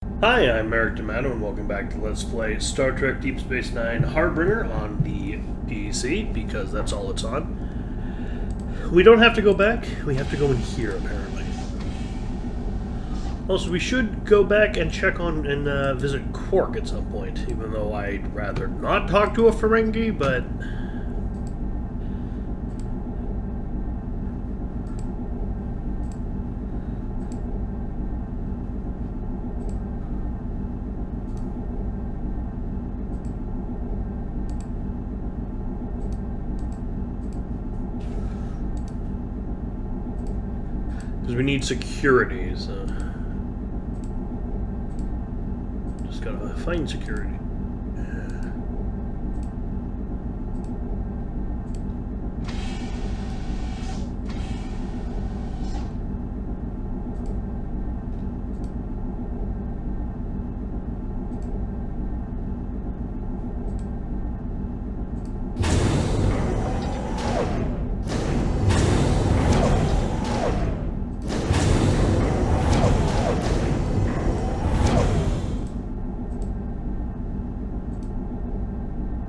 Hi, I'm Eric D'Amato, and welcome back to Let's Play Star Trek Deep Space Nine Harbringer on the PC, because that's all it's on. We don't have to go back, we have to go in here, apparently. Also, we should go back and check on and visit Quark at some point, even though I'd rather not talk to a Ferengi, but... because we need security, so... just gotta find security.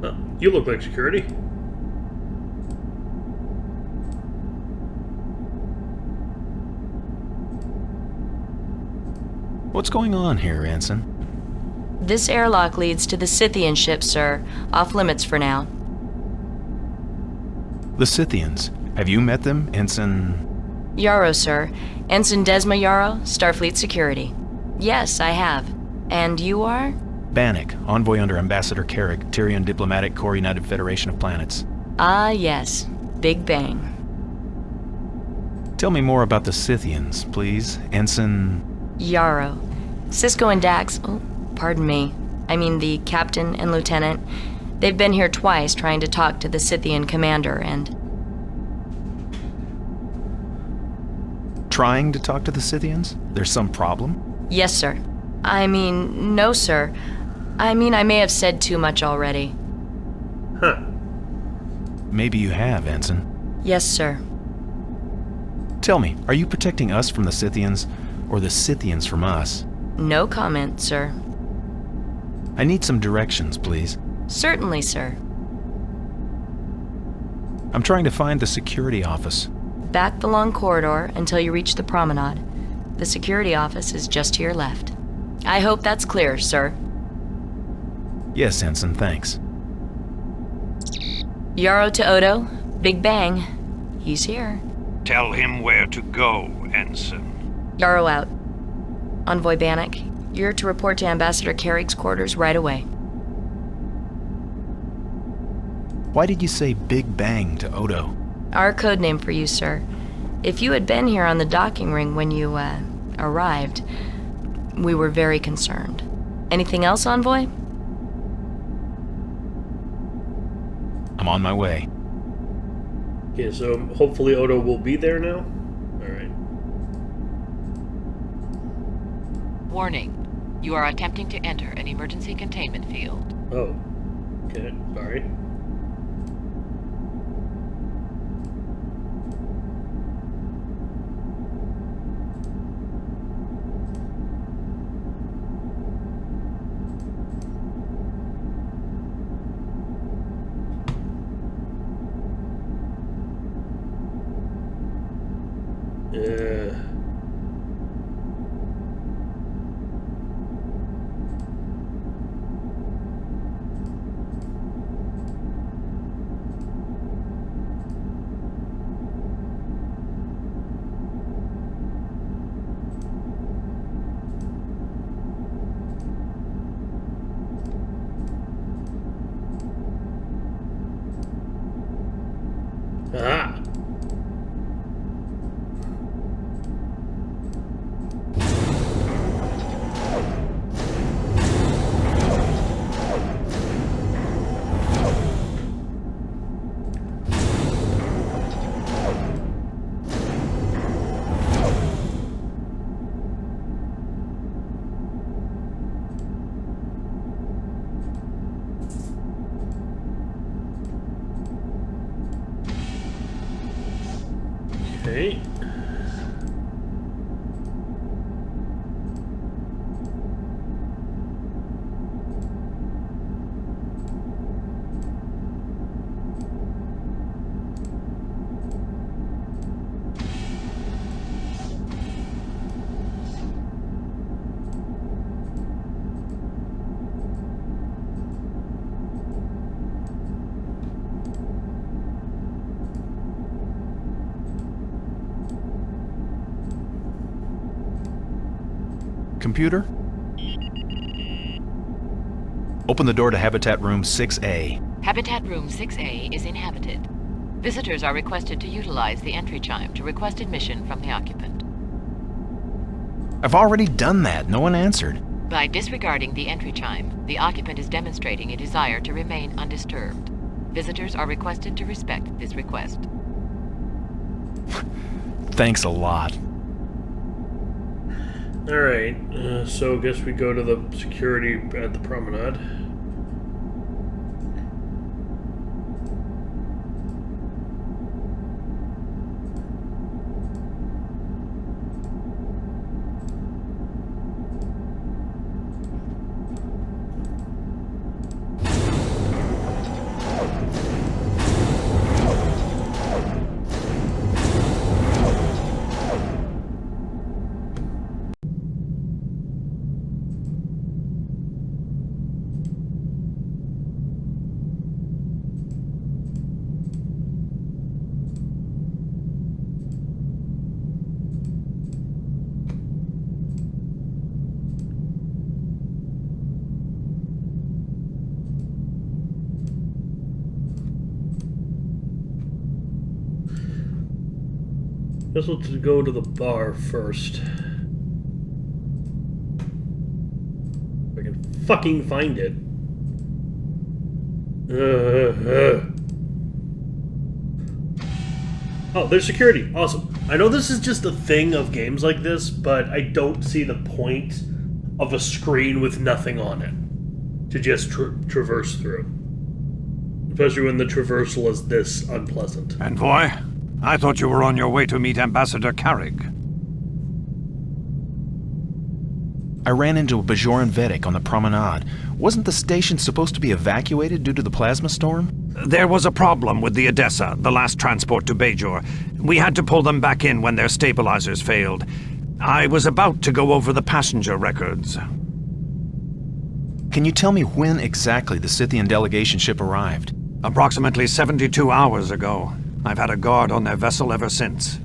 Oh, you look like security. What's going on here, Ensign? This airlock leads to the Scythian ship, sir. Off limits for now. The Scythians. Have you met them, Ensign? Yarrow, sir. Ensign Desma Yarrow, Starfleet Security. Yes, I have. And you are? Bannock, envoy under Ambassador Carrick, Tyrian Diplomatic Corps, United Federation of Planets. Ah, yes. Big Bang. Tell me more about the Scythians, please, Ensign... Yarrow. Cisco and Dax... Oh, pardon me. I mean the captain and lieutenant. They've been here twice trying to talk to the Scythian commander and... Trying to talk to the Scythians? There's some problem? Yes, sir. I mean, no, sir. I may have said too much already. Huh. Maybe you have, Ensign. Yes, sir. Tell me, are you protecting us from the Scythians, or the Scythians from us? No comment, sir. I need some directions, please. Certainly, sir. I'm trying to find the security office. Back the long corridor until you reach the promenade. The security office is just to your left. I hope that's clear, sir. Yes, Ensign, thanks. Yarrow to Odo. Big Bang. He's here. Tell him where to go, Ensign. Yarrow out. Envoy Bannock, you're to report to Ambassador Carrick's quarters right away. Why did you say Big Bang to Odo? Our code name for you, sir. If you had been here on the docking ring when you, arrived, we were very concerned. Anything else, Envoy? I'm on my way. Okay, so hopefully Odo will be there now? Alright. Warning. You are attempting to enter an emergency containment field. Oh. Okay, sorry. Yeah. Ah. Okay. Computer? Open the door to Habitat Room 6A. Habitat Room 6A is inhabited. Visitors are requested to utilize the entry chime to request admission from the occupant. I've already done that. No one answered. By disregarding the entry chime, the occupant is demonstrating a desire to remain undisturbed. Visitors are requested to respect this request. Thanks a lot. Alright, so I guess we go to the security at the promenade. Guess we'll go to the bar first. If I can fucking find it. Oh, there's security. Awesome. I know this is just a thing of games like this, but I don't see the point of a screen with nothing on it to just traverse through. Especially when the traversal is this unpleasant. Envoy, I thought you were on your way to meet Ambassador Carrig. I ran into a Bajoran Vedic on the promenade. Wasn't the station supposed to be evacuated due to the plasma storm? There was a problem with the Odessa, the last transport to Bajor. We had to pull them back in when their stabilizers failed. I was about to go over the passenger records. Can you tell me when exactly the Scythian delegation ship arrived? Approximately 72 hours ago. I've had a guard on their vessel ever since.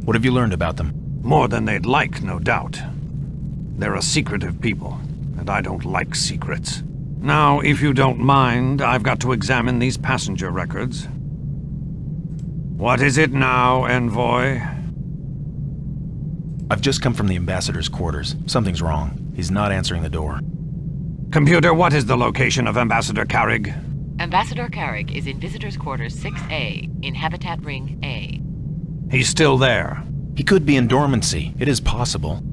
What have you learned about them? More than they'd like, no doubt. They're a secretive people, and I don't like secrets. Now, if you don't mind, I've got to examine these passenger records. What is it now, Envoy? I've just come from the Ambassador's quarters. Something's wrong. He's not answering the door. Computer, what is the location of Ambassador Carrig? Ambassador Carrig is in Visitors Quarters 6A, in Habitat Ring A. He's still there. He could be in dormancy. It is possible.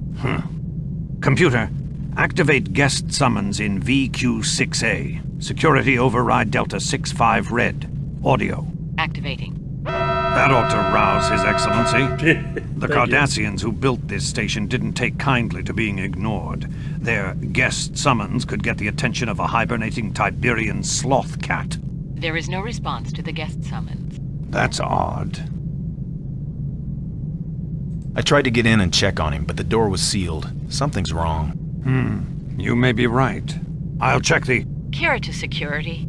Computer, activate guest summons in VQ6A. Security override Delta 65 Red. Audio. Activating. That ought to rouse His Excellency. The Thank you. Cardassians who built this station didn't take kindly to being ignored. Their guest summons could get the attention of a hibernating Tiberian sloth cat. There is no response to the guest summons. That's odd. I tried to get in and check on him, but the door was sealed. Something's wrong. You may be right. I'll check the... Kira to security.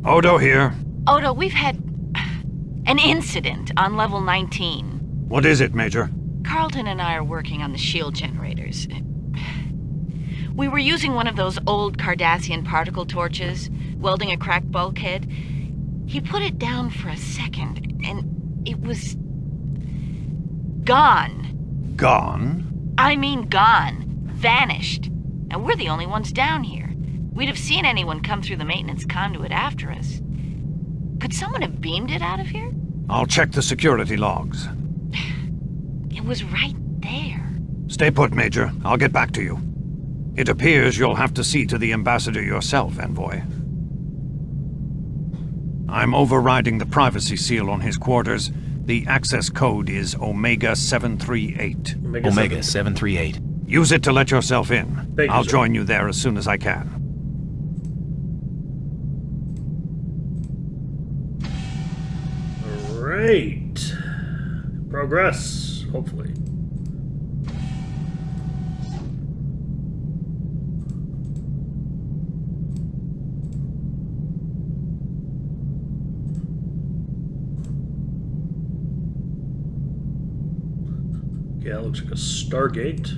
Odo here. Odo, we've had an incident on level 19. What is it, Major? Carlton and I are working on the shield generators. We were using one of those old Cardassian particle torches, welding a cracked bulkhead. He put it down for a second, and it was... gone. Gone? I mean gone. Vanished. And we're the only ones down here. We'd have seen anyone come through the maintenance conduit after us. Could someone have beamed it out of here? I'll check the security logs. It was right there. Stay put, Major. I'll get back to you. It appears you'll have to see to the Ambassador yourself, Envoy. I'm overriding the privacy seal on his quarters. The access code is Omega 738. Omega 738. Use it to let yourself in. Thank you, I'll sir. join you there as soon as I can. Alright. Progress, hopefully. Yeah, it looks like a Stargate.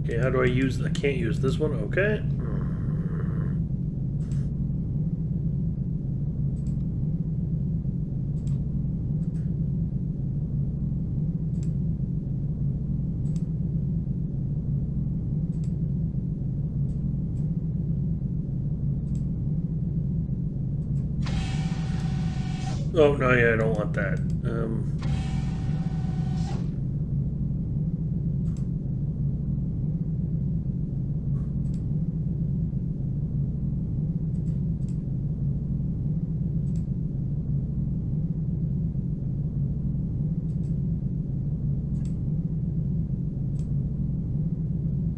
Okay, how do I use... I can't use this one. Okay. Oh, no, yeah, I don't want that.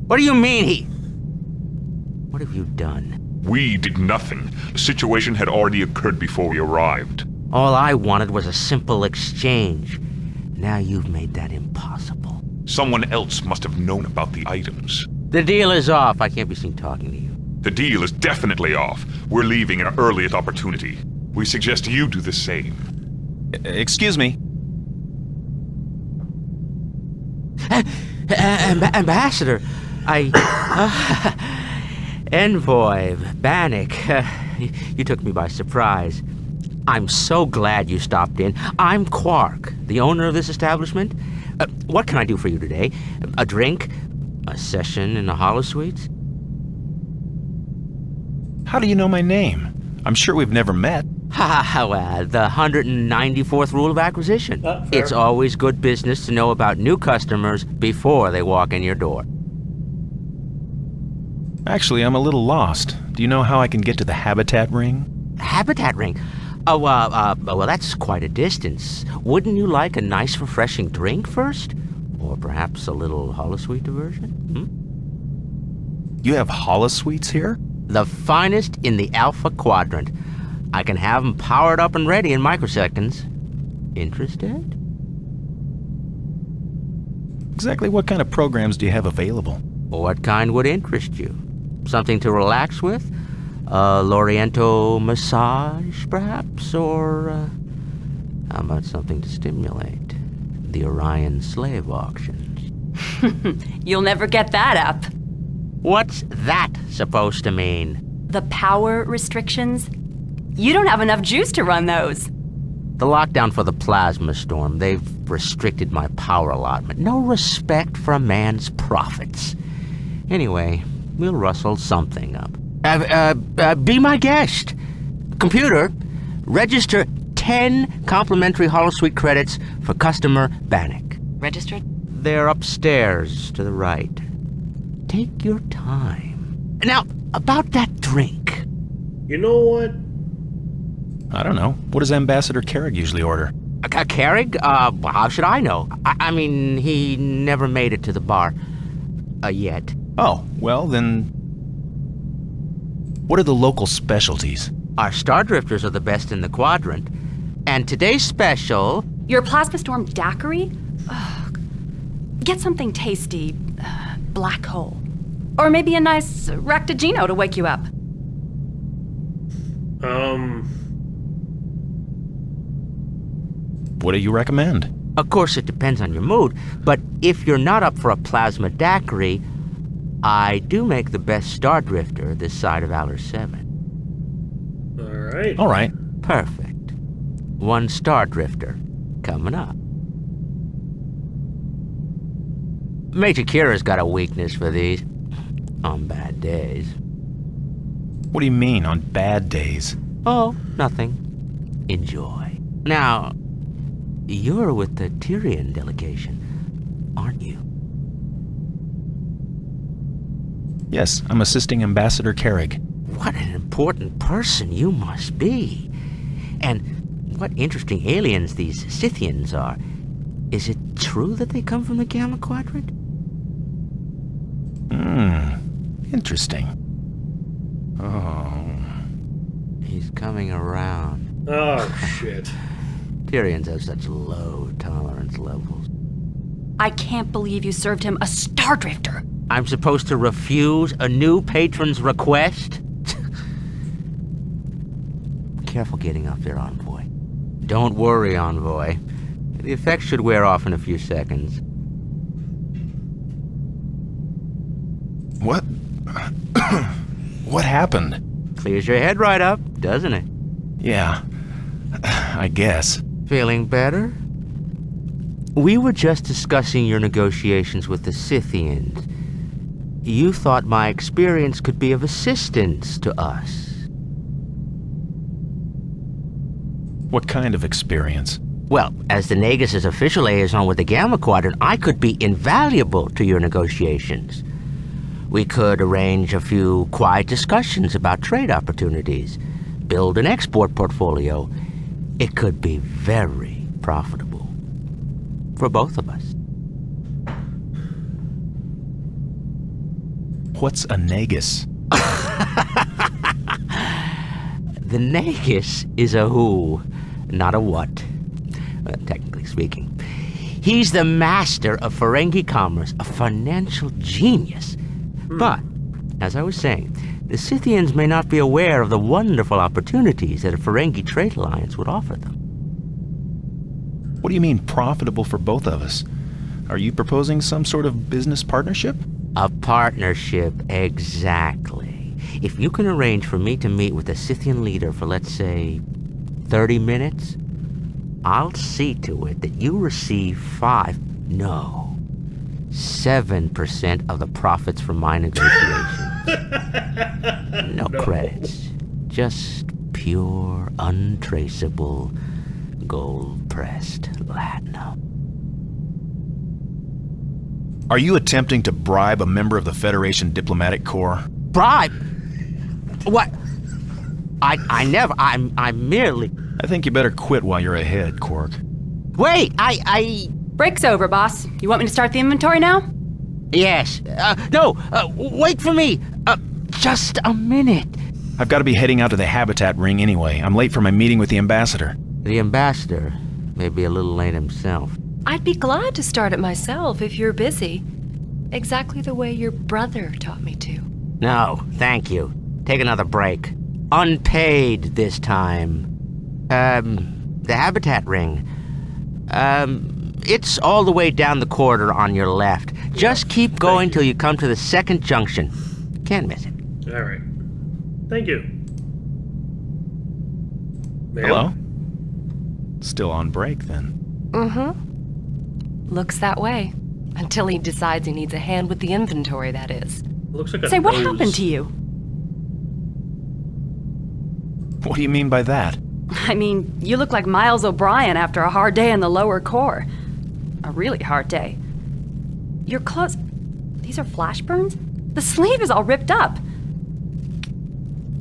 What do you mean he... What have you done? We did nothing. The situation had already occurred before we arrived. All I wanted was a simple exchange. Now you've made that impossible. Someone else must have known about the items. The deal is off. I can't be seen talking to you. The deal is definitely off. We're leaving at our earliest opportunity. We suggest you do the same. Excuse me. Ambassador, Envoy, Bannock, you took me by surprise. I'm so glad you stopped in. I'm Quark, the owner of this establishment. What can I do for you today? A drink? A session in the holosuites? How do you know my name? I'm sure we've never met. The 194th rule of acquisition. Fair. It's always good business to know about new customers before they walk in your door. Actually, I'm a little lost. Do you know how I can get to the habitat ring? Habitat ring? Well, that's quite a distance. Wouldn't you like a nice, refreshing drink first? Or perhaps a little holosuite diversion? You have holosuites here? The finest in the Alpha Quadrant. I can have them powered up and ready in microseconds. Interested? Exactly what kind of programs do you have available? What kind would interest you? Something to relax with? A Loriento massage, perhaps? Or, how about something to stimulate? The Orion slave auctions. You'll never get that up. What's that supposed to mean? The power restrictions? You don't have enough juice to run those. The lockdown for the plasma storm, they've restricted my power allotment. No respect for a man's profits. Anyway, we'll rustle something up. Be my guest. Computer, register 10 complimentary holosuite credits for customer Bannock. Registered? They're upstairs to the right. Take your time. Now, about that drink. You know what? I don't know. What does Ambassador Carrig usually order? Carrig? How should I know? I mean, he never made it to the bar. Yet. Oh, well then... What are the local specialties? Our Star Drifters are the best in the quadrant. And today's special... Your plasma storm daiquiri? Ugh. Get something tasty. Black hole. Or maybe a nice Rectagino to wake you up. What do you recommend? Of course, it depends on your mood, but if you're not up for a plasma daiquiri, I do make the best Star Drifter this side of Valor 7. Alright. All right. Perfect. One Star Drifter coming up. Major Kira's got a weakness for these. On bad days. What do you mean, on bad days? Oh, nothing. Enjoy. Now, you're with the Tyrian delegation, aren't you? Yes, I'm assisting Ambassador Carrig. What an important person you must be. And what interesting aliens these Scythians are. Is it true that they come from the Gamma Quadrant? Interesting. He's coming around. Oh, shit. Tyrians have such low tolerance levels. I can't believe you served him a Star Drifter. I'm supposed to refuse a new patron's request? Careful getting up there, Envoy. Don't worry, Envoy. The effects should wear off in a few seconds. What? What happened? Clears your head right up, doesn't it? Yeah, I guess. Feeling better? We were just discussing your negotiations with the Scythians. You thought my experience could be of assistance to us. What kind of experience? Well, as the Nagus' official liaison with the Gamma Quadrant, I could be invaluable to your negotiations. We could arrange a few quiet discussions about trade opportunities, build an export portfolio. It could be very profitable for both of us. What's a Nagus? The Nagus is a who, not a what, technically speaking. He's the master of Ferengi commerce, a financial genius. But, as I was saying, the Scythians may not be aware of the wonderful opportunities that a Ferengi trade alliance would offer them. What do you mean profitable for both of us? Are you proposing some sort of business partnership? A partnership, exactly. If you can arrange for me to meet with a Scythian leader for, let's say, 30 minutes, I'll see to it that you receive 7% of the profits from my negotiations. No credits. Just pure, untraceable, gold-pressed latinum. Are you attempting to bribe a member of the Federation Diplomatic Corps? Bribe? What? I never, I'm merely... I think you better quit while you're ahead, Quark. Wait, I... Break's over, boss. You want me to start the inventory now? Yes. No, wait for me. Just a minute. I've got to be heading out to the habitat ring anyway. I'm late for my meeting with the Ambassador. The Ambassador may be a little late himself. I'd be glad to start it myself if you're busy. Exactly the way your brother taught me to. No, thank you. Take another break. Unpaid this time. The habitat ring. It's all the way down the corridor on your left. Just keep going till you come to the second junction. Can't miss it. All right. Thank you. Ma'am? Hello? Still on break, then. Looks that way. Until he decides he needs a hand with the inventory, that is. Looks like a Say, what nose. happened to you? What do you mean by that? I mean, you look like Miles O'Brien after a hard day in the lower core. A really hard day. Your clothes... These are flash burns? The sleeve is all ripped up.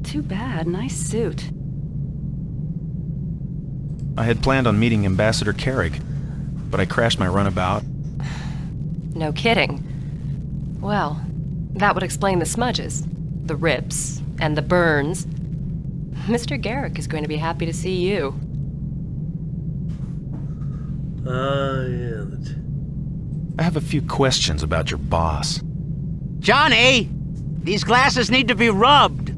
Too bad. Nice suit. I had planned on meeting Ambassador Carrick, but I crashed my runabout. No kidding. Well, that would explain the smudges, the rips, and the burns. Mr. Garrick is going to be happy to see you. Yeah. I have a few questions about your boss. Johnny! These glasses need to be rubbed.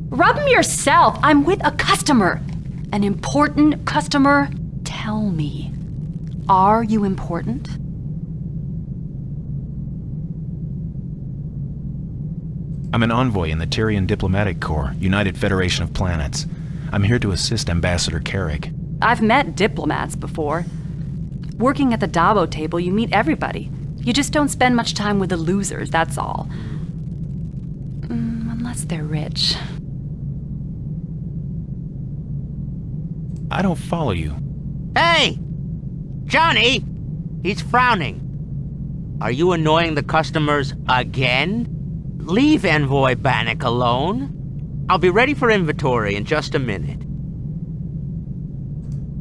Rub them yourself. I'm with a customer. An important customer. Tell me, are you important? I'm an envoy in the Tyrian Diplomatic Corps, United Federation of Planets. I'm here to assist Ambassador Carrick. I've met diplomats before. Working at the Dabo table, you meet everybody. You just don't spend much time with the losers, that's all. Unless they're rich. I don't follow you. Hey! Johnny! He's frowning. Are you annoying the customers again? Leave Envoy Bannock alone. I'll be ready for inventory in just a minute.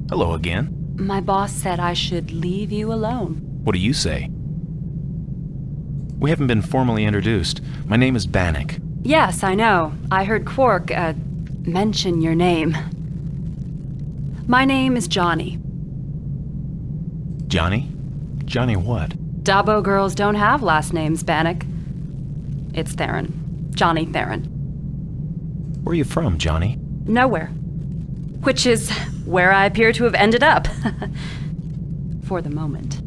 Hello again. My boss said I should leave you alone. What do you say? We haven't been formally introduced. My name is Bannock. Yes, I know. I heard Quark, mention your name. My name is Johnny. Johnny? Johnny what? Dabo girls don't have last names, Bannock. It's Theron. Johnny Theron. Where are you from, Johnny? Nowhere. Which is where I appear to have ended up. For the moment.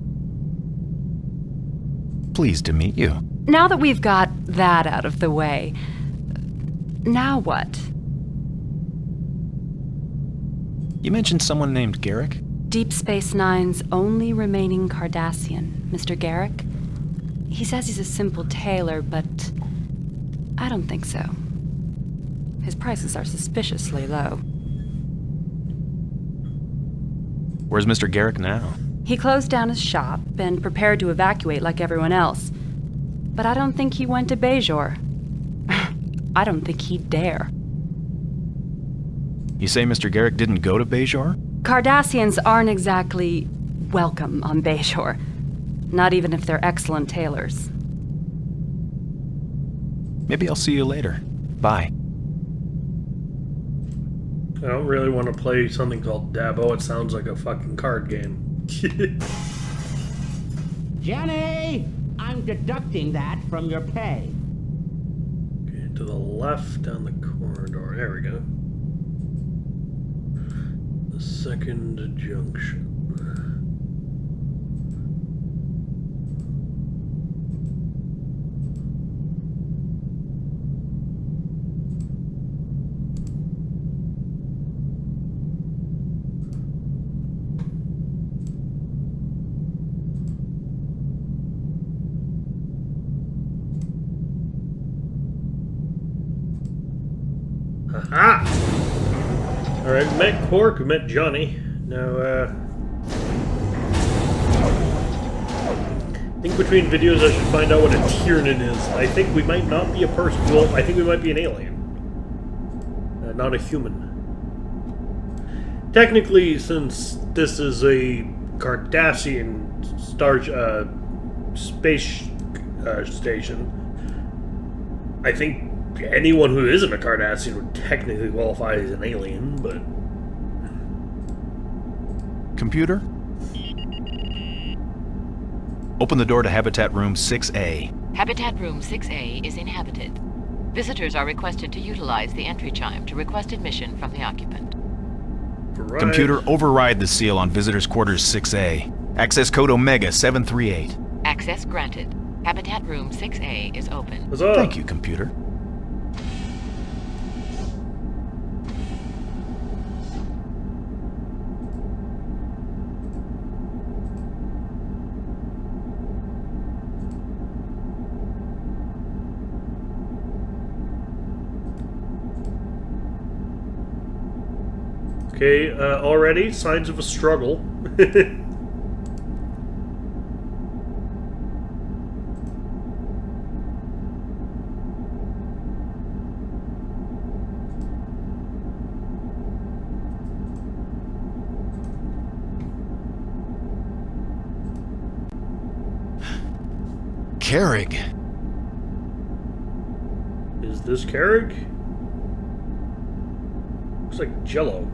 Pleased to meet you. Now that we've got that out of the way, now what? You mentioned someone named Garrick? Deep Space Nine's only remaining Cardassian, Mr. Garrick. He says he's a simple tailor, but I don't think so. His prices are suspiciously low. Where's Mr. Garrick now? He closed down his shop and prepared to evacuate like everyone else. But I don't think he went to Bajor. I don't think he'd dare. You say Mr. Garrick didn't go to Bajor? Cardassians aren't exactly welcome on Bajor. Not even if they're excellent tailors. Maybe I'll see you later. Bye. I don't really want to play something called Dabo. It sounds like a fucking card game. Jenny! I'm deducting that from your pay. Okay, to the left down the corridor. There we go. The second junction. Aha! Alright, we met Quark, we met Johnny. Now, I think between videos I should find out what a Tiernan is. I think we might not be a person. Well, I think we might be an alien. Not a human. Technically, since this is a Cardassian space station, I think anyone who isn't a Cardassian would technically qualify as an alien, but... Computer? Open the door to Habitat Room 6A. Habitat Room 6A is inhabited. Visitors are requested to utilize the entry chime to request admission from the occupant. Right. Computer, override the seal on Visitors Quarters 6A. Access code Omega 738. Access granted. Habitat Room 6A is open. Huzzah. Thank you, computer. Okay, already signs of a struggle. Carrig. Is this Carrig? Looks like Jello.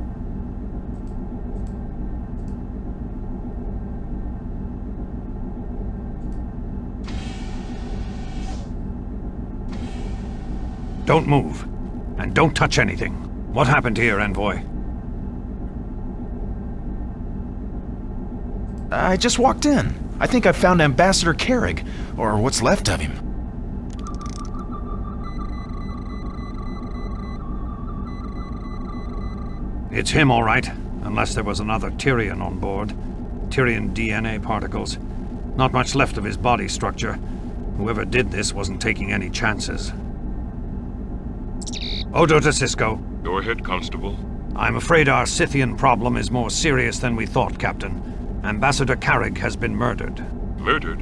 Don't move. And don't touch anything. What happened here, Envoy? I just walked in. I think I found Ambassador Carrig, or what's left of him. It's him, all right. Unless there was another Tyrian on board. Tyrian DNA particles. Not much left of his body structure. Whoever did this wasn't taking any chances. Odo to Cisco. Go ahead, Constable. I'm afraid our Scythian problem is more serious than we thought, Captain. Ambassador Carrig has been murdered. Murdered?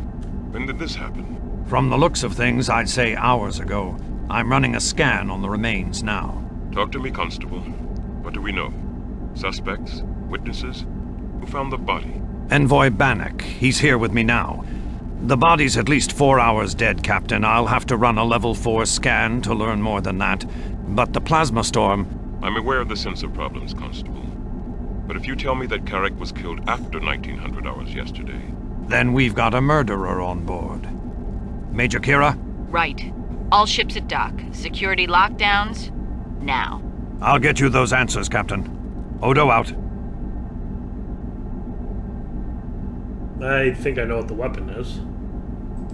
When did this happen? From the looks of things, I'd say hours ago. I'm running a scan on the remains now. Talk to me, Constable. What do we know? Suspects? Witnesses? Who found the body? Envoy Bannock. He's here with me now. The body's at least 4 hours dead, Captain. I'll have to run a level 4 scan to learn more than that. But the plasma storm... I'm aware of the sense of problems, Constable. But if you tell me that Carrick was killed after 1900 hours yesterday... Then we've got a murderer on board. Major Kira? Right. All ships at dock. Security lockdowns, now. I'll get you those answers, Captain. Odo out. I think I know what the weapon is.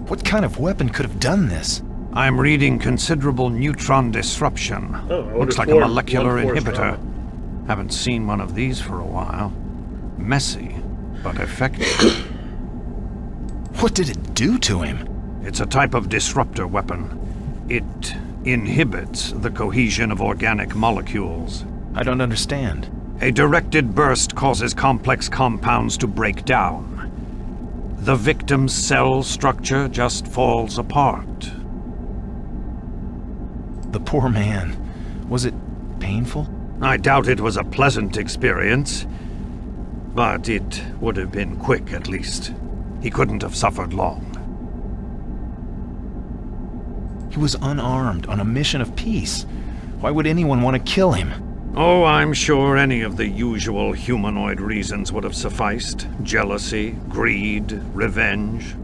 What kind of weapon could have done this? I'm reading considerable neutron disruption. Oh, I would've Looks like a sworn molecular blunt force inhibitor. trauma. Haven't seen one of these for a while. Messy, but effective. What did it do to him? It's a type of disruptor weapon. It inhibits the cohesion of organic molecules. I don't understand. A directed burst causes complex compounds to break down. The victim's cell structure just falls apart. The poor man. Was it painful? I doubt it was a pleasant experience, but it would have been quick at least. He couldn't have suffered long. He was unarmed, on a mission of peace. Why would anyone want to kill him? Oh, I'm sure any of the usual humanoid reasons would have sufficed. Jealousy, greed, revenge.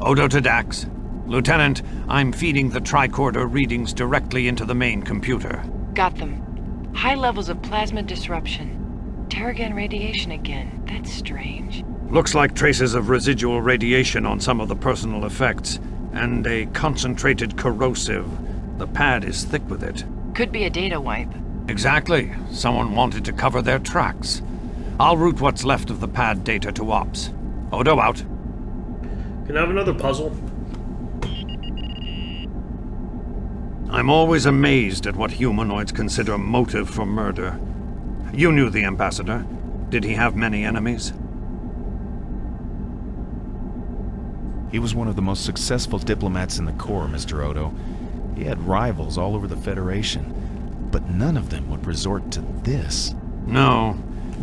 Odo to Dax. Lieutenant, I'm feeding the tricorder readings directly into the main computer. Got them. High levels of plasma disruption. Terrigen radiation again. That's strange. Looks like traces of residual radiation on some of the personal effects, and a concentrated corrosive. The pad is thick with it. Could be a data wipe. Exactly. Someone wanted to cover their tracks. I'll route what's left of the pad data to Ops. Odo out. Can I have another puzzle? I'm always amazed at what humanoids consider motive for murder. You knew the Ambassador. Did he have many enemies? He was one of the most successful diplomats in the Corps, Mr. Odo. He had rivals all over the Federation, but none of them would resort to this. No.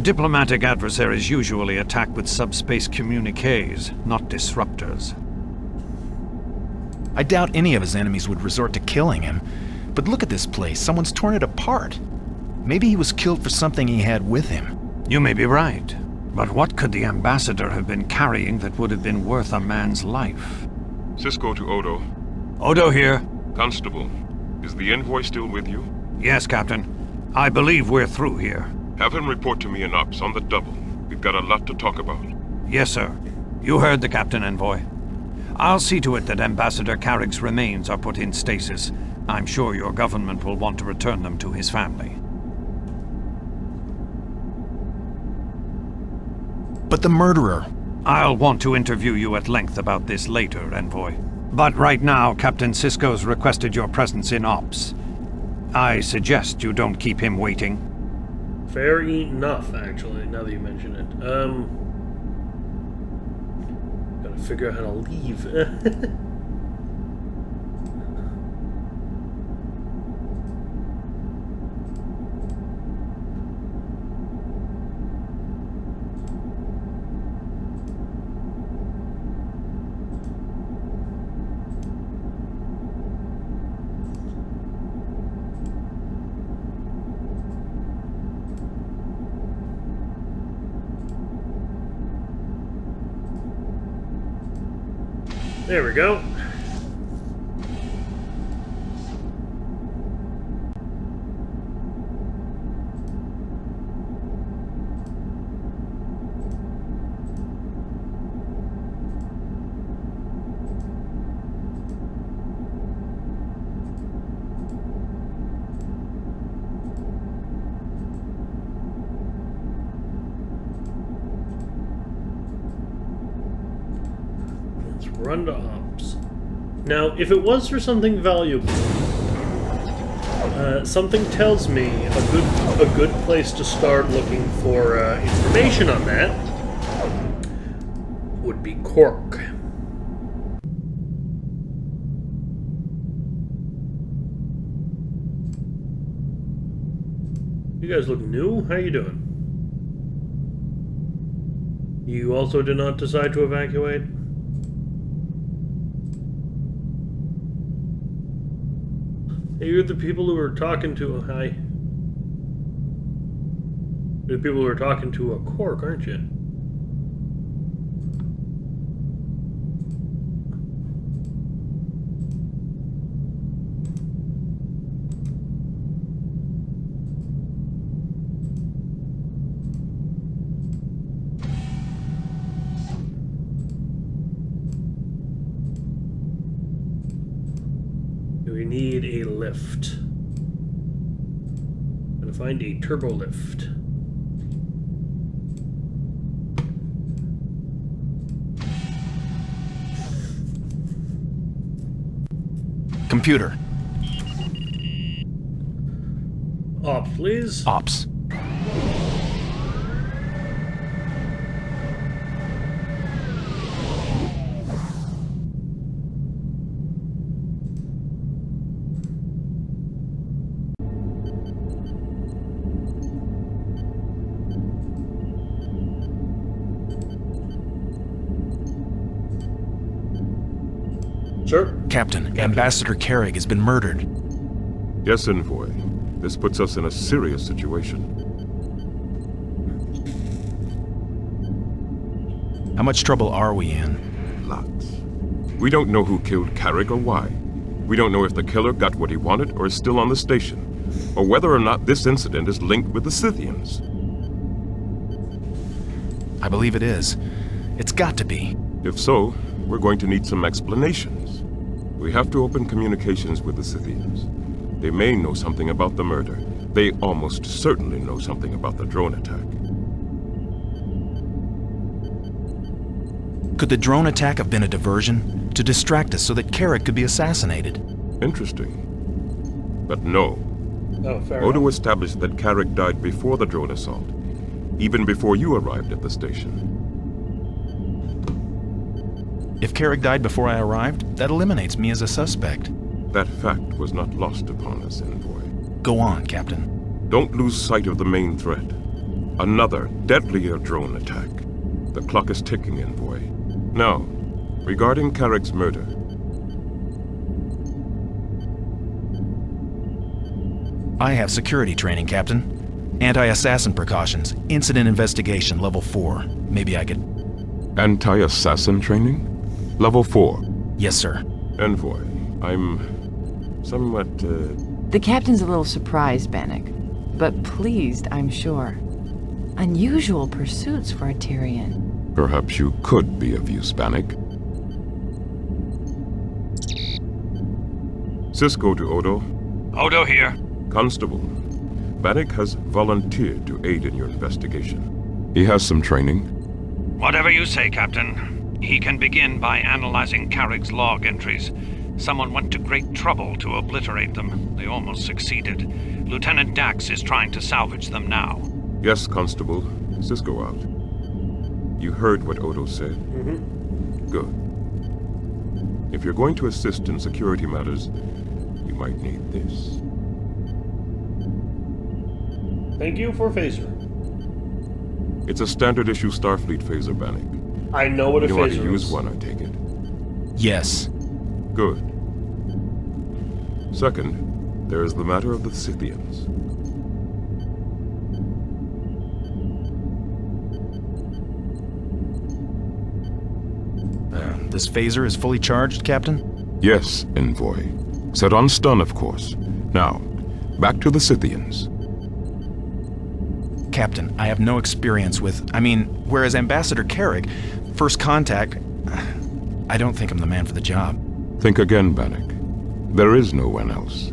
Diplomatic adversaries usually attack with subspace communiques, not disruptors. I doubt any of his enemies would resort to killing him. But look at this place. Someone's torn it apart. Maybe he was killed for something he had with him. You may be right. But what could the Ambassador have been carrying that would have been worth a man's life? Cisco to Odo. Odo here. Constable, is the envoy still with you? Yes, Captain. I believe we're through here. Have him report to me in Ops on the double. We've got a lot to talk about. Yes, sir. You heard the Captain, Envoy. I'll see to it that Ambassador Carrick's remains are put in stasis. I'm sure your government will want to return them to his family. But the murderer... I'll want to interview you at length about this later, Envoy. But right now, Captain Cisco's requested your presence in Ops. I suggest you don't keep him waiting. Fair enough, actually, now that you mention it. Gotta figure out how to leave. There we go. Let's run to Ops. Now, if it was for something valuable, something tells me a good place to start looking for information on that would be Cork. You guys look new. How you doing? You also did not decide to evacuate? Hey, you're the people who were talking to hi. You're the people who were talking to a Quark, aren't you? We need a lift. I'm gonna find a turbo lift. Computer. Ops, please. Ops. Sir? Captain, Ambassador Carrick has been murdered. Yes, Envoy. This puts us in a serious situation. How much trouble are we in? Lots. We don't know who killed Carrick or why. We don't know if the killer got what he wanted or is still on the station, or whether or not this incident is linked with the Scythians. I believe it is. It's got to be. If so, we're going to need some explanations. We have to open communications with the Scythians. They may know something about the murder. They almost certainly know something about the drone attack. Could the drone attack have been a diversion to distract us so that Carrick could be assassinated? Interesting. But no. Oh, fair Odo enough. established that Carrick died before the drone assault, even before you arrived at the station. If Carrick died before I arrived, that eliminates me as a suspect. That fact was not lost upon us, Envoy. Go on, Captain. Don't lose sight of the main threat. Another, deadlier drone attack. The clock is ticking, Envoy. Now, regarding Carrick's murder. I have security training, Captain. Anti-assassin precautions. Incident investigation, level 4. Maybe I could... Anti-assassin training? Level 4. Yes, sir. Envoy, I'm somewhat, The captain's a little surprised, Bannock, but pleased, I'm sure. Unusual pursuits for a Tyrian. Perhaps you could be of use, Bannock. Cisco to Odo. Odo here. Constable, Bannock has volunteered to aid in your investigation. He has some training. Whatever you say, Captain. He can begin by analyzing Carrick's log entries. Someone went to great trouble to obliterate them. They almost succeeded. Lieutenant Dax is trying to salvage them now. Yes, Constable. Cisco out. You heard what Odo said? Mm-hmm. Good. If you're going to assist in security matters, you might need this. Thank you for phaser. It's a standard issue Starfleet phaser, Bannock. I know what a You know how to phaser use is. one, I take it. Yes. Good. Second, there is the matter of the Scythians. This phaser is fully charged, Captain? Yes, Envoy. Set on stun, of course. Now, back to the Scythians. Captain, I have no experience with... whereas Ambassador Carrick, first contact... I don't think I'm the man for the job. Think again, Bannock. There is no one else.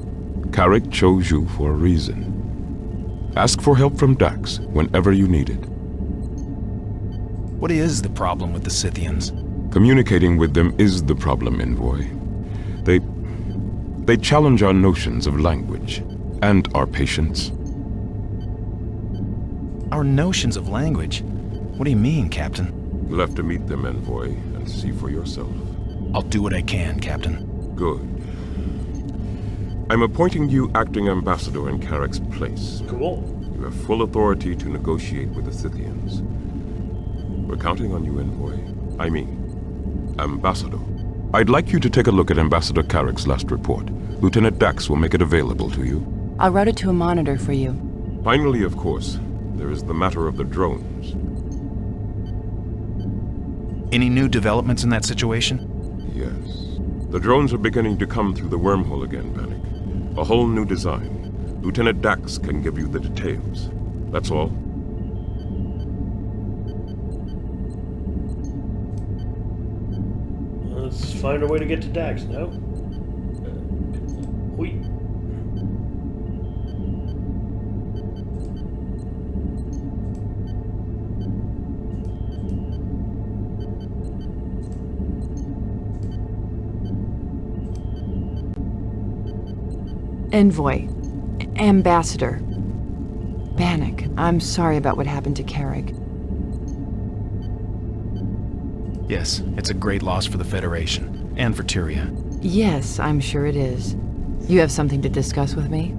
Carrick chose you for a reason. Ask for help from Dax whenever you need it. What is the problem with the Scythians? Communicating with them is the problem, Envoy. They challenge our notions of language and our patience. Our notions of language? What do you mean, Captain? You'll have to meet them, Envoy, and see for yourself. I'll do what I can, Captain. Good. I'm appointing you acting ambassador in Carrick's place. Cool. You have full authority to negotiate with the Scythians. We're counting on you, Envoy. Ambassador. I'd like you to take a look at Ambassador Carrick's last report. Lieutenant Dax will make it available to you. I'll route it to a monitor for you. Finally, of course, there is the matter of the drones. Any new developments in that situation? Yes. The drones are beginning to come through the wormhole again, Bannock. A whole new design. Lieutenant Dax can give you the details. That's all. Let's find a way to get to Dax now. Wait. Envoy. Ambassador. Bannock, I'm sorry about what happened to Carrick. Yes, it's a great loss for the Federation, and for Tyria. Yes, I'm sure it is. You have something to discuss with me?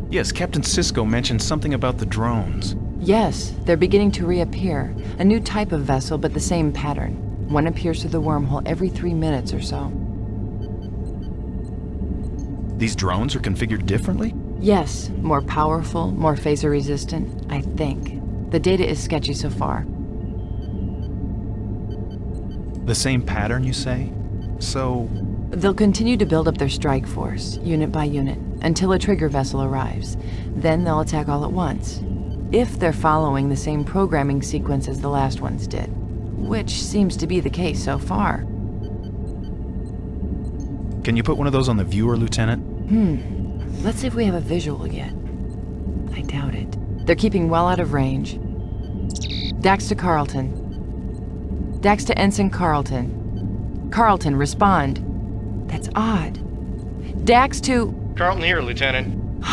Yes, Captain Sisko mentioned something about the drones. Yes, they're beginning to reappear. A new type of vessel, but the same pattern. One appears through the wormhole every 3 minutes or so. These drones are configured differently? Yes, more powerful, more phaser-resistant, I think. The data is sketchy so far. The same pattern, you say? So... They'll continue to build up their strike force, unit by unit, until a trigger vessel arrives. Then they'll attack all at once. If they're following the same programming sequence as the last ones did. Which seems to be the case so far. Can you put one of those on the viewer, Lieutenant? Let's see if we have a visual yet. I doubt it. They're keeping well out of range. Dax to Carlton. Dax to Ensign Carlton. Carlton, respond. That's odd. Dax to... Carlton here, Lieutenant.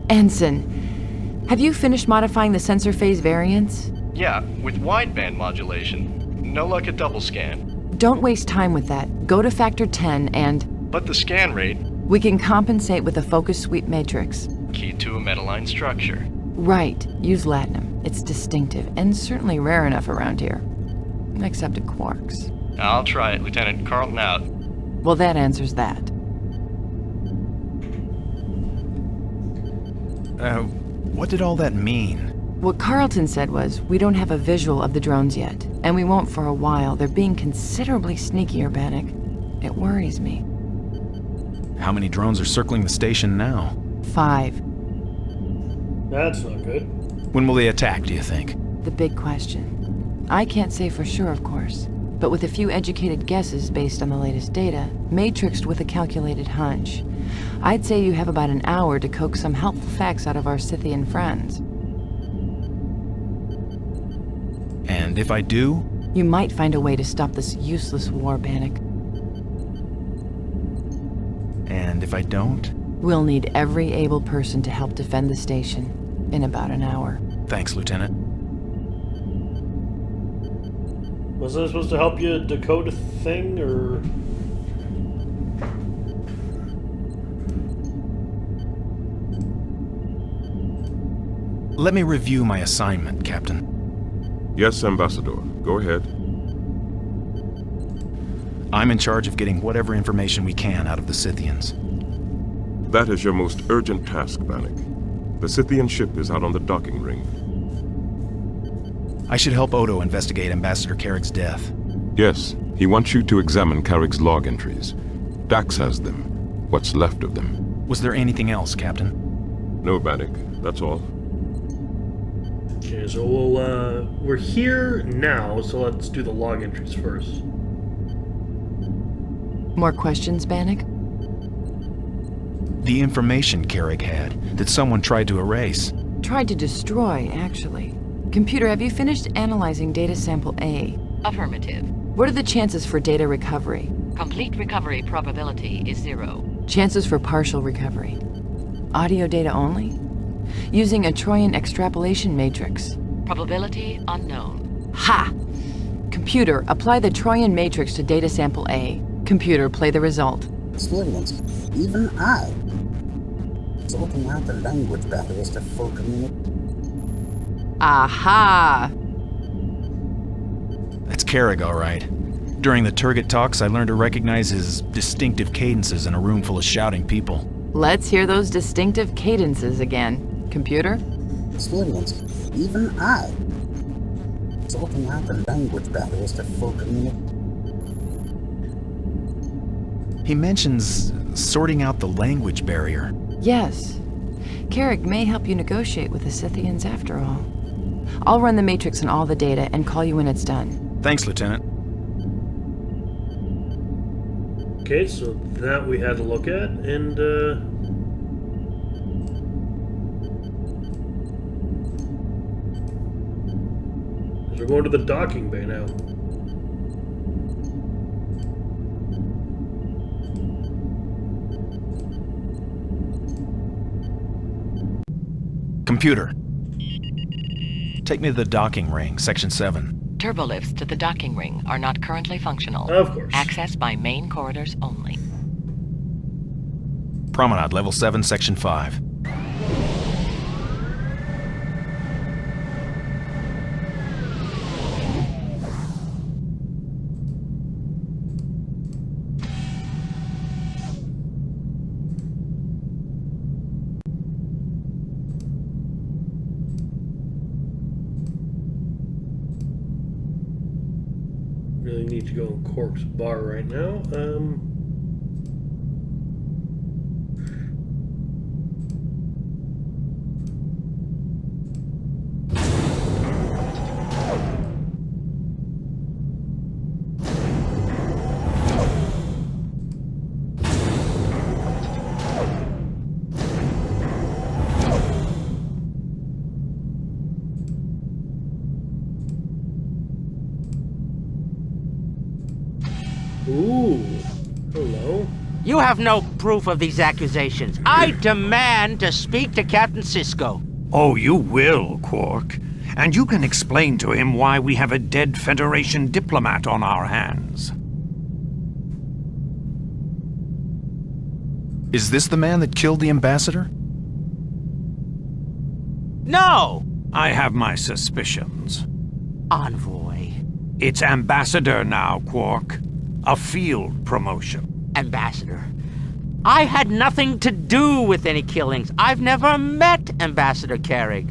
Ensign. Have you finished modifying the sensor phase variants? Yeah, with wideband modulation. No luck at double scan. Don't waste time with that. Go to factor 10 and... But the scan rate... We can compensate with a focus sweep matrix. Key to a metaline structure. Right. Use latinum. It's distinctive, and certainly rare enough around here. Except at Quarks. I'll try it, Lieutenant. Carlton out. Well, that answers that. What did all that mean? What Carlton said was, we don't have a visual of the drones yet, and we won't for a while. They're being considerably sneakier, Bannock. It worries me. How many drones are circling the station now? 5. That's not good. When will they attack, do you think? The big question. I can't say for sure, of course, but with a few educated guesses based on the latest data, matrixed with a calculated hunch, I'd say you have about an hour to coax some helpful facts out of our Scythian friends. And if I do? You might find a way to stop this useless war, Bannock. And if I don't? We'll need every able person to help defend the station in about an hour. Thanks, Lieutenant. Was I supposed to help you decode a thing, or...? Let me review my assignment, Captain. Yes, Ambassador. Go ahead. I'm in charge of getting whatever information we can out of the Scythians. That is your most urgent task, Bannock. The Scythian ship is out on the docking ring. I should help Odo investigate Ambassador Carrick's death. Yes, he wants you to examine Carrick's log entries. Dax has them. What's left of them. Was there anything else, Captain? No, Bannock. That's all. Okay, so we're here now, so let's do the log entries first. More questions, Bannock? The information Carrick had that someone tried to erase. Tried to destroy, actually. Computer, have you finished analyzing data sample A? Affirmative. What are the chances for data recovery? Complete recovery probability is 0. Chances for partial recovery? Audio data only? Using a Trojan extrapolation matrix? Probability unknown. Ha! Computer, apply the Trojan matrix to data sample A. Computer, play the result. Experience, even I. It's opening out the language barriers to full communication. Aha! That's Carrick, all right. During the Turgut talks, I learned to recognize his distinctive cadences in a room full of shouting people. Let's hear those distinctive cadences again. Computer? Experience. Even I. Sorting out the language barriers to full communication. He mentions sorting out the language barrier. Yes. Carrick may help you negotiate with the Scythians after all. I'll run the matrix on all the data and call you when it's done. Thanks, Lieutenant. Okay, so that we had to look at, and we're going to the docking bay now. Computer. Take me to the docking ring, Section 7. Turbolifts to the docking ring are not currently functional. Of course. Access by main corridors only. Promenade, Level 7, Section 5. Really need to go in Cork's bar right now. Ooh, hello. You have no proof of these accusations. I demand to speak to Captain Sisko. Oh, you will, Quark. And you can explain to him why we have a dead Federation diplomat on our hands. Is this the man that killed the Ambassador? No! I have my suspicions. Envoy. It's Ambassador now, Quark. A field promotion. Ambassador. I had nothing to do with any killings. I've never met Ambassador Carrick.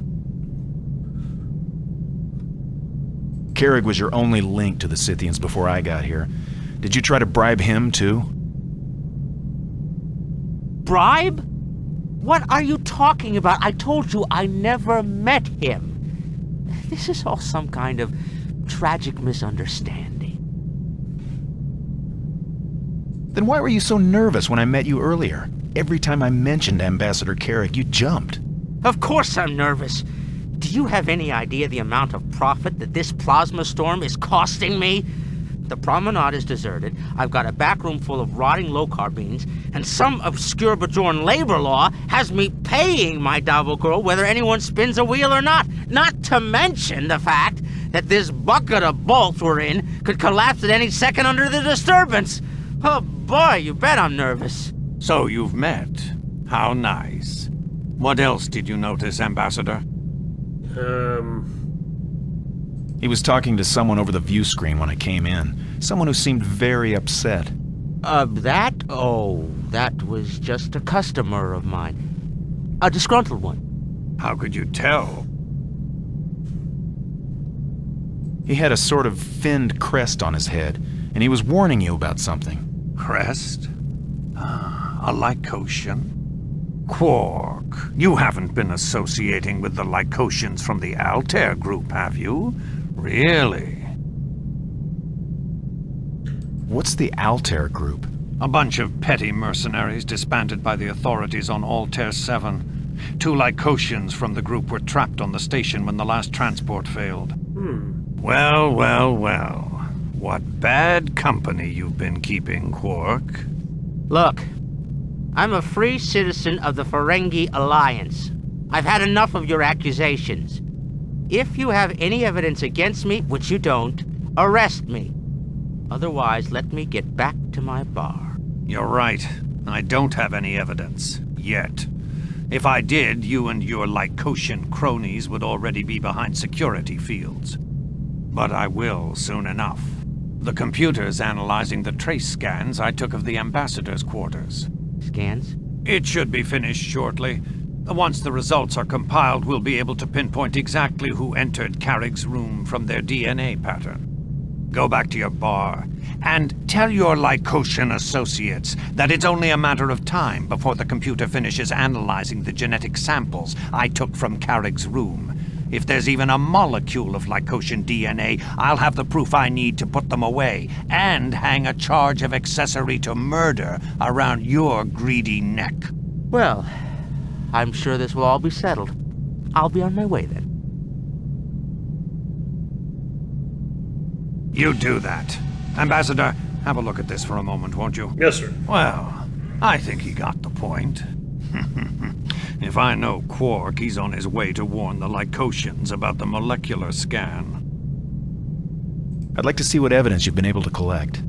Carrick was your only link to the Scythians before I got here. Did you try to bribe him, too? Bribe? What are you talking about? I told you I never met him. This is all some kind of tragic misunderstanding. Then why were you so nervous when I met you earlier? Every time I mentioned Ambassador Carrick, you jumped. Of course I'm nervous. Do you have any idea the amount of profit that this plasma storm is costing me? The promenade is deserted, I've got a back room full of rotting low-carb beans, and some obscure Bajoran labor law has me paying my Davo girl whether anyone spins a wheel or not. Not to mention the fact that this bucket of bolts we're in could collapse at any second under the disturbance. Oh boy, you bet I'm nervous. So you've met. How nice. What else did you notice, Ambassador? He was talking to someone over the view screen when I came in. Someone who seemed very upset. That? Oh, that was just a customer of mine. A disgruntled one. How could you tell? He had a sort of finned crest on his head, and he was warning you about something. Crest? A Lycosian? Quark, you haven't been associating with the Lycosians from the Altair group, have you? Really? What's the Altair group? A bunch of petty mercenaries disbanded by the authorities on Altair 7. 2 Lycosians from the group were trapped on the station when the last transport failed. Well, well, well. What bad company you've been keeping, Quark. Look, I'm a free citizen of the Ferengi Alliance. I've had enough of your accusations. If you have any evidence against me, which you don't, arrest me. Otherwise, let me get back to my bar. You're right. I don't have any evidence. Yet. If I did, you and your Lycosian cronies would already be behind security fields. But I will soon enough. The computer's analyzing the trace scans I took of the Ambassador's quarters. Scans? It should be finished shortly. Once the results are compiled, we'll be able to pinpoint exactly who entered Carrick's room from their DNA pattern. Go back to your bar and tell your Lycosian associates that it's only a matter of time before the computer finishes analyzing the genetic samples I took from Carrick's room. If there's even a molecule of Lycosian DNA, I'll have the proof I need to put them away and hang a charge of accessory to murder around your greedy neck. Well, I'm sure this will all be settled. I'll be on my way then. You do that. Ambassador, have a look at this for a moment, won't you? Yes, sir. Well, I think he got the point. If I know Quark, he's on his way to warn the Lycosians about the molecular scan. I'd like to see what evidence you've been able to collect.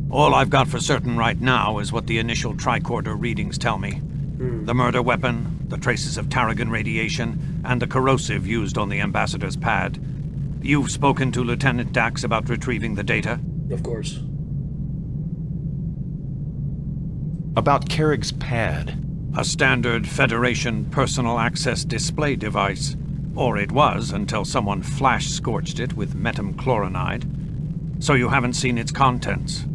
All I've got for certain right now is what the initial tricorder readings tell me. The murder weapon, the traces of Tarragon radiation, and the corrosive used on the Ambassador's pad. You've spoken to Lieutenant Dax about retrieving the data? Of course. About Carrick's pad. A standard Federation personal access display device. Or it was, until someone flash-scorched it with metachlorinide. So you haven't seen its contents?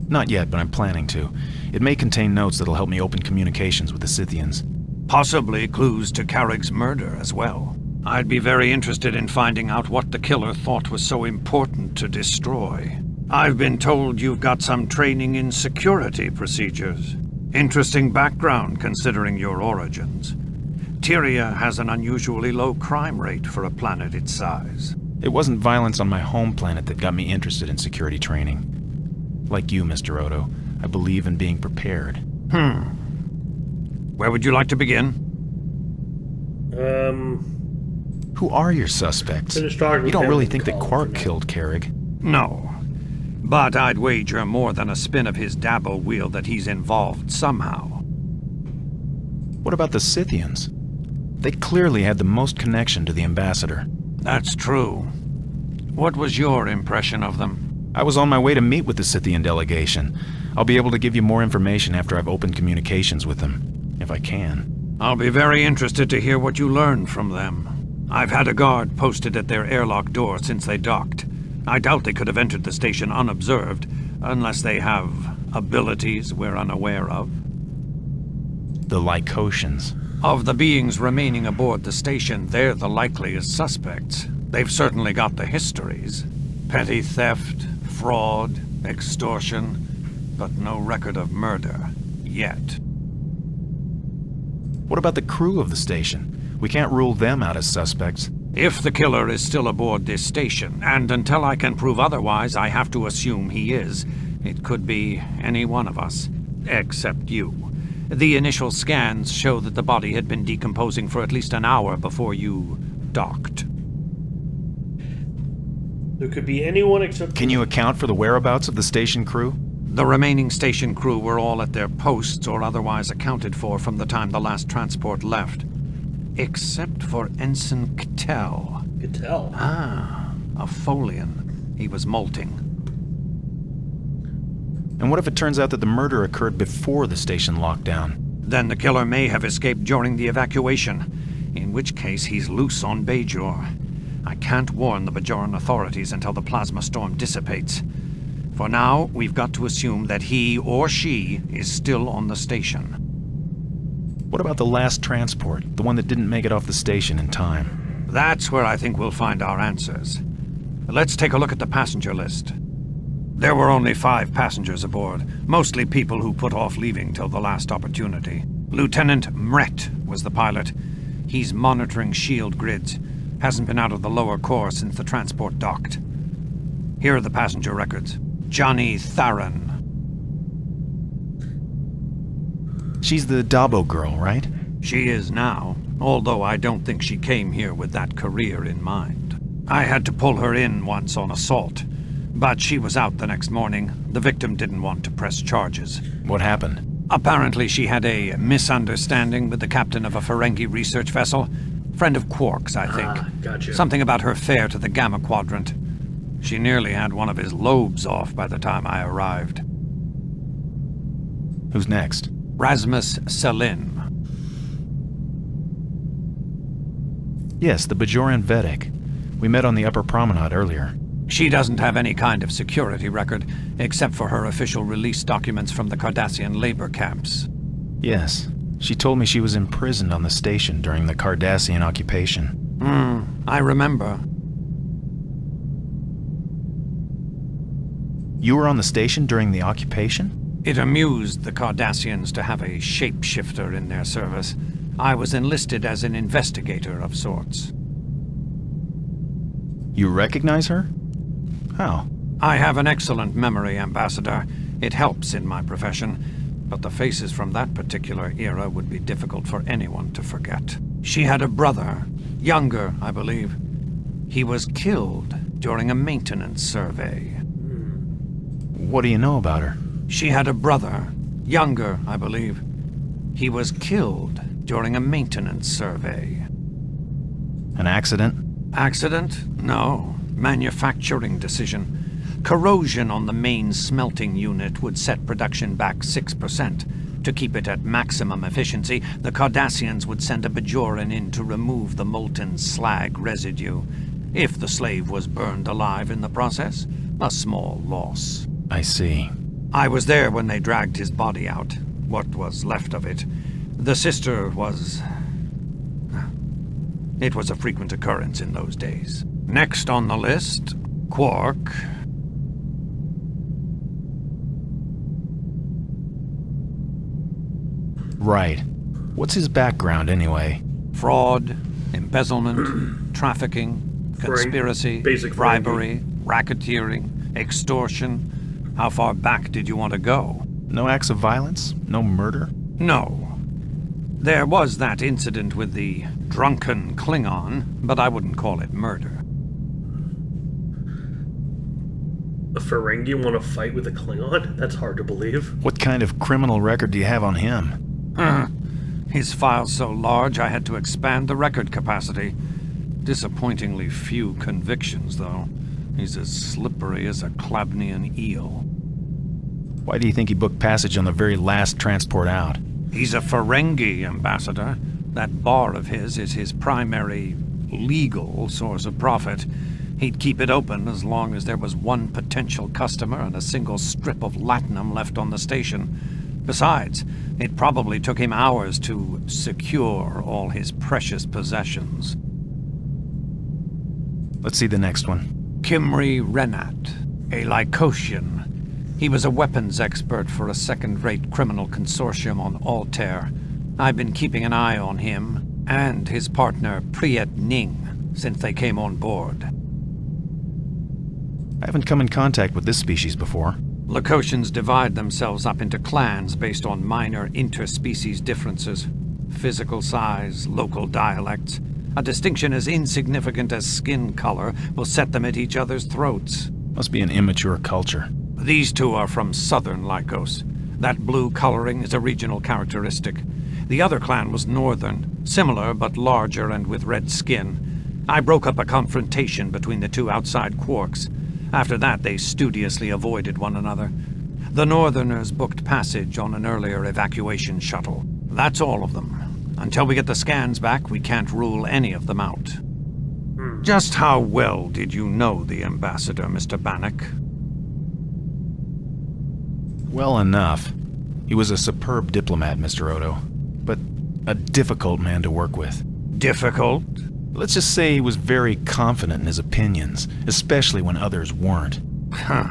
Not yet, but I'm planning to. It may contain notes that'll help me open communications with the Scythians. Possibly clues to Carrick's murder as well. I'd be very interested in finding out what the killer thought was so important to destroy. I've been told you've got some training in security procedures. Interesting background considering your origins. Tyria has an unusually low crime rate for a planet its size. It wasn't violence on my home planet that got me interested in security training. Like you, Mr. Odo, I believe in being prepared. Where would you like to begin? Who are your suspects? You don't really think that Quark killed Carrick? No. But I'd wager more than a spin of his Dabo wheel that he's involved somehow. What about the Scythians? They clearly had the most connection to the Ambassador. That's true. What was your impression of them? I was on my way to meet with the Scythian delegation. I'll be able to give you more information after I've opened communications with them, if I can. I'll be very interested to hear what you learned from them. I've had a guard posted at their airlock door since they docked. I doubt they could have entered the station unobserved, unless they have abilities we're unaware of. The Lycosians. Of the beings remaining aboard the station, they're the likeliest suspects. They've certainly got the histories. Petty theft, fraud, extortion, but no record of murder. Yet. What about the crew of the station? We can't rule them out as suspects. If the killer is still aboard this station, and until I can prove otherwise, I have to assume he is. It could be any one of us, except you. The initial scans show that the body had been decomposing for at least an hour before you docked. There could be anyone except... Can you account for the whereabouts of the station crew? The remaining station crew were all at their posts or otherwise accounted for from the time the last transport left. Except for Ensign Cattell. Cattell? Ah, a Folian. He was molting. And what if it turns out that the murder occurred before the station lockdown? Then the killer may have escaped during the evacuation, in which case he's loose on Bajor. I can't warn the Bajoran authorities until the plasma storm dissipates. For now, we've got to assume that he or she is still on the station. What about the last transport, the one that didn't make it off the station in time? That's where I think we'll find our answers. Let's take a look at the passenger list. There were only 5 passengers aboard, mostly people who put off leaving till the last opportunity. Lieutenant Mret was the pilot. He's monitoring shield grids. Hasn't been out of the lower core since the transport docked. Here are the passenger records. Johnny Tharon. She's the Dabo girl, right? She is now, although I don't think she came here with that career in mind. I had to pull her in once on assault, but she was out the next morning. The victim didn't want to press charges. What happened? Apparently she had a misunderstanding with the captain of a Ferengi research vessel. Friend of Quark's, I think. Gotcha. Something about her fare to the Gamma Quadrant. She nearly had one of his lobes off by the time I arrived. Who's next? Rasmus Selin. Yes, the Bajoran Vedic. We met on the upper promenade earlier. She doesn't have any kind of security record, except for her official release documents from the Cardassian labor camps. Yes, she told me she was imprisoned on the station during the Cardassian occupation. I remember. You were on the station during the occupation? It amused the Cardassians to have a shapeshifter in their service. I was enlisted as an investigator of sorts. You recognize her? How? I have an excellent memory, Ambassador. It helps in my profession, but the faces from that particular era would be difficult for anyone to forget. She had a brother, younger, I believe. He was killed during a maintenance survey. What do you know about her? She had a brother, younger, I believe. He was killed during a maintenance survey. An accident? Accident? No. Manufacturing decision. Corrosion on the main smelting unit would set production back 6%. To keep it at maximum efficiency, the Cardassians would send a Bajoran in to remove the molten slag residue. If the slave was burned alive in the process, a small loss. I see. I was there when they dragged his body out, what was left of it. The sister was... It was a frequent occurrence in those days. Next on the list, Quark. Right. What's his background, anyway? Fraud, embezzlement, trafficking, conspiracy, basic bribery, racketeering, extortion. How far back did you want to go? No acts of violence? No murder? No. There was that incident with the drunken Klingon, but I wouldn't call it murder. A Ferengi want to fight with a Klingon? That's hard to believe. What kind of criminal record do you have on him? His file's so large I had to expand the record capacity. Disappointingly few convictions, though. He's as slippery as a Klabnian eel. Why do you think he booked passage on the very last transport out? He's a Ferengi, Ambassador. That bar of his is his primary, legal source of profit. He'd keep it open as long as there was one potential customer and a single strip of latinum left on the station. Besides, it probably took him hours to secure all his precious possessions. Let's see the next one. Kimry Renat, a Lycosian. He was a weapons expert for a second-rate criminal consortium on Altair. I've been keeping an eye on him and his partner Priyet Ning since they came on board. I haven't come in contact with this species before. Lycosians divide themselves up into clans based on minor interspecies differences. Physical size, local dialects. A distinction as insignificant as skin color will set them at each other's throats. Must be an immature culture. These two are from southern Lycos. That blue coloring is a regional characteristic. The other clan was northern, similar but larger and with red skin. I broke up a confrontation between the two outside quarks. After that, they studiously avoided one another. The northerners booked passage on an earlier evacuation shuttle. That's all of them. Until we get the scans back, we can't rule any of them out. Just how well did you know the Ambassador, Mr. Bannock? Well enough. He was a superb diplomat, Mr. Odo, but a difficult man to work with. Difficult? Let's just say he was very confident in his opinions, especially when others weren't. Huh.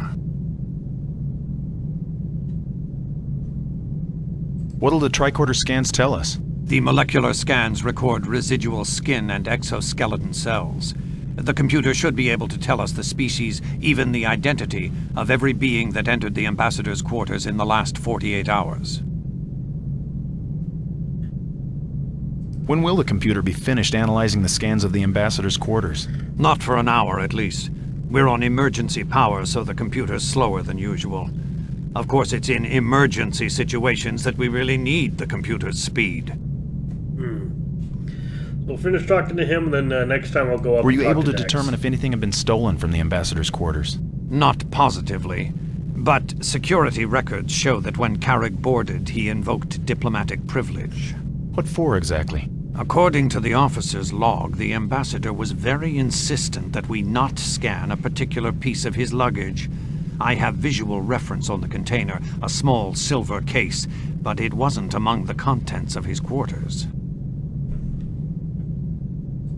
What'll the tricorder scans tell us? The molecular scans record residual skin and exoskeleton cells. The computer should be able to tell us the species, even the identity, of every being that entered the Ambassador's quarters in the last 48 hours. When will the computer be finished analyzing the scans of the Ambassador's quarters? Not for an hour, at least. We're on emergency power, so the computer's slower than usual. Of course, it's in emergency situations that we really need the computer's speed. We'll finish talking to him, and then next time I'll go up. Were and you talk able to Dax. determine if anything had been stolen from the ambassador's quarters? Not positively, but security records show that when Carrick boarded, he invoked diplomatic privilege. What for exactly? According to the officer's log, the ambassador was very insistent that we not scan a particular piece of his luggage. I have visual reference on the container, a small silver case, but it wasn't among the contents of his quarters.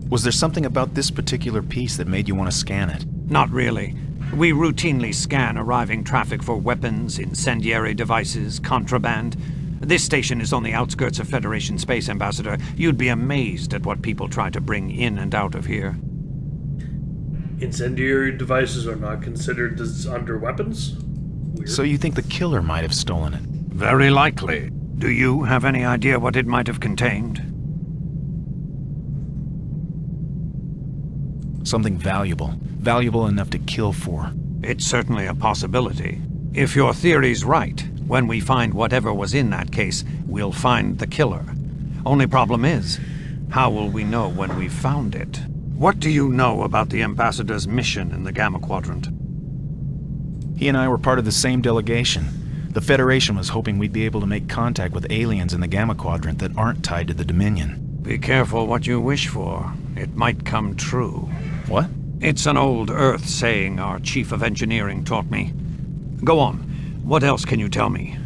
Was there something about this particular piece that made you want to scan it? Not really. We routinely scan arriving traffic for weapons, incendiary devices, contraband. This station is on the outskirts of Federation space, Ambassador. You'd be amazed at what people try to bring in and out of here. Incendiary devices are not considered as under weapons? Weird. So you think the killer might have stolen it? Very likely. Do you have any idea what it might have contained? Something valuable. Valuable enough to kill for. It's certainly a possibility. If your theory's right, when we find whatever was in that case, we'll find the killer. Only problem is, how will we know when we've found it? What do you know about the Ambassador's mission in the Gamma Quadrant? He and I were part of the same delegation. The Federation was hoping we'd be able to make contact with aliens in the Gamma Quadrant that aren't tied to the Dominion. Be careful what you wish for. It might come true. What? It's an old Earth saying our Chief of Engineering taught me. Go on. What else can you tell me?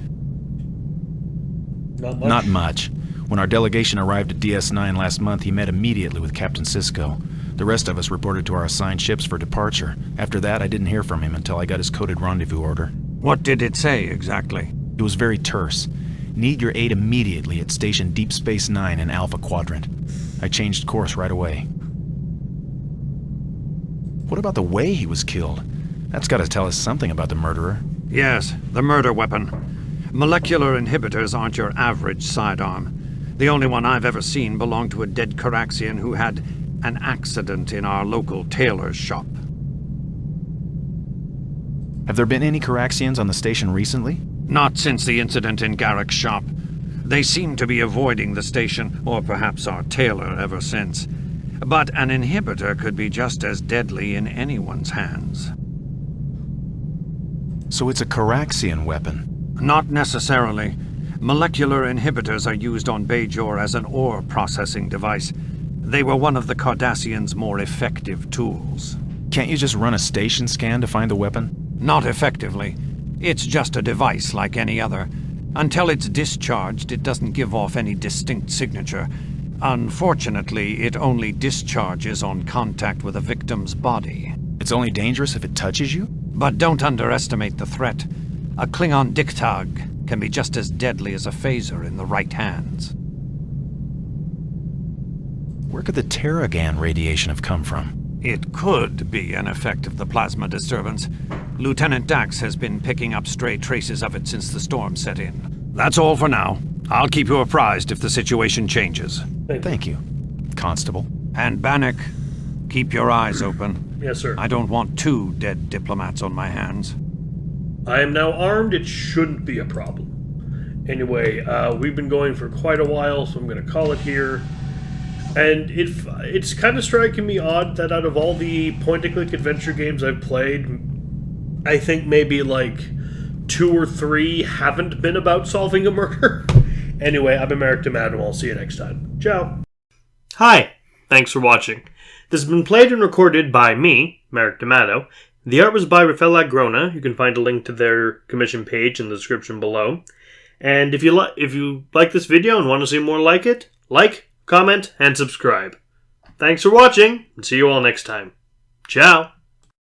Not much. When our delegation arrived at DS9 last month, he met immediately with Captain Sisko. The rest of us reported to our assigned ships for departure. After that, I didn't hear from him until I got his coded rendezvous order. What did it say, exactly? It was very terse. Need your aid immediately at Station Deep Space 9 in Alpha Quadrant. I changed course right away. What about the way he was killed? That's got to tell us something about the murderer. Yes, the murder weapon. Molecular inhibitors aren't your average sidearm. The only one I've ever seen belonged to a dead Caraxian who had an accident in our local tailor's shop. Have there been any Caraxians on the station recently? Not since the incident in Garrick's shop. They seem to be avoiding the station, or perhaps our tailor ever since. But an inhibitor could be just as deadly in anyone's hands. So it's a Caraxian weapon? Not necessarily. Molecular inhibitors are used on Bajor as an ore processing device. They were one of the Cardassians' more effective tools. Can't you just run a station scan to find the weapon? Not effectively. It's just a device like any other. Until it's discharged, it doesn't give off any distinct signature. Unfortunately, it only discharges on contact with a victim's body. It's only dangerous if it touches you? But don't underestimate the threat. A Klingon Diktag can be just as deadly as a phaser in the right hands. Where could the Terragan radiation have come from? It could be an effect of the plasma disturbance. Lieutenant Dax has been picking up stray traces of it since the storm set in. That's all for now. I'll keep you apprised if the situation changes. Thank you, Constable. And Bannock, keep your eyes open. Yes, sir. I don't want 2 dead diplomats on my hands. I am now armed. It shouldn't be a problem. Anyway, we've been going for quite a while, so I'm going to call it here. And it's kind of striking me odd that out of all the point-and-click adventure games I've played, I think maybe like 2 or 3 haven't been about solving a murder. Anyway, I've been Merrick D'Amato. I'll see you next time. Ciao. Hi. Thanks for watching. This has been played and recorded by me, Merrick D'Amato. The art was by Rafael Agrona. You can find a link to their commission page in the description below. And if you like this video and want to see more like it, like, comment, and subscribe. Thanks for watching, and see you all next time. Ciao!